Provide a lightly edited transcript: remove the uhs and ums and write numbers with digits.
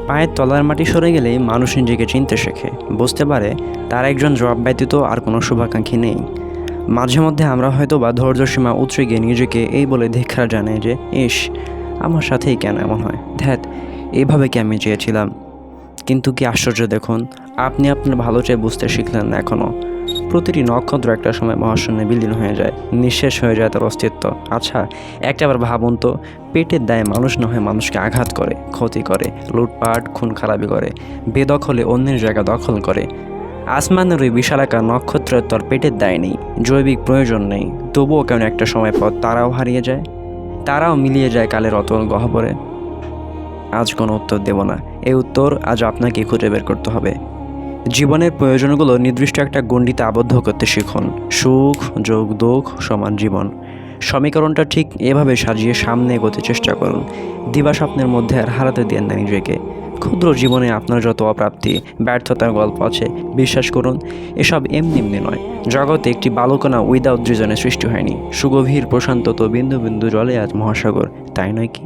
পায়ের তলার মাটি সরে গেলেই মানুষ নিজেকে চিনতে শেখে, বুঝতে পারে তার একজন জবাব ব্যতীত আর কোনো শুভাকাঙ্ক্ষী নেই। মাঝে মধ্যে আমরা হয়তো বা ধৈর্যসীমা উতরে গিয়ে নিজেকে এই বলে ধিক্কার জানাই যে ইস, আমার সাথেই কেন এমন হয়, ধ্যাত, এইভাবে কি আমি চেয়েছিলাম। কিন্তু কি আশ্চর্য দেখুন, আপনি আপনার ভালো চেয়ে বুঝতে শিখলেন না এখনও। প্রতিটি নক্ষত্র একটা সময় মহাশূন্যে বিলীন হয়ে যায়, নিঃশেষ হয়ে যায় তার অস্তিত্ব। আচ্ছা, একটাবার ভাবুন তো, পেটের দায়ে মানুষ না হয়ে মানুষকে আঘাত করে, ক্ষতি করে, লুটপাট খুন খারাপি করে, বেদখলে অন্যের জায়গা দখল করে। আসমানের ওই বিশালাকার নক্ষত্রের তোর পেটের দায় নেই, জৈবিক প্রয়োজন নেই, তবুও কেন একটা সময় পর তারাও হারিয়ে যায়, তারাও মিলিয়ে যায় কালের অতল গহ্বরে। আজ কোনো উত্তর দেব না, এই উত্তর আজ আপনাকে খুঁজে বের করতে হবে। জীবনের প্রয়োজনগুলো নির্দিষ্ট একটা গণ্ডিতে আবদ্ধ করতে শিখুন। সুখ যোগ দুঃখ সমান জীবন, সমীকরণটা ঠিক এভাবে সাজিয়ে সামনে এগোতে চেষ্টা করুন। দিবা স্বপ্নের মধ্যে আর হারাতে দেন না নিজেকে। ক্ষুদ্র জীবনে আপনার যত অপ্রাপ্তি, ব্যর্থতার গল্প আছে, বিশ্বাস করুন এসব এমনি এমনি নয়। জগতে একটি বালকণা উইদাউট রিজনে সৃষ্টি হয়নি। সুগভীর প্রশান্ত তো বিন্দু বিন্দু জলে আজ মহাসাগর, তাই নয় কি?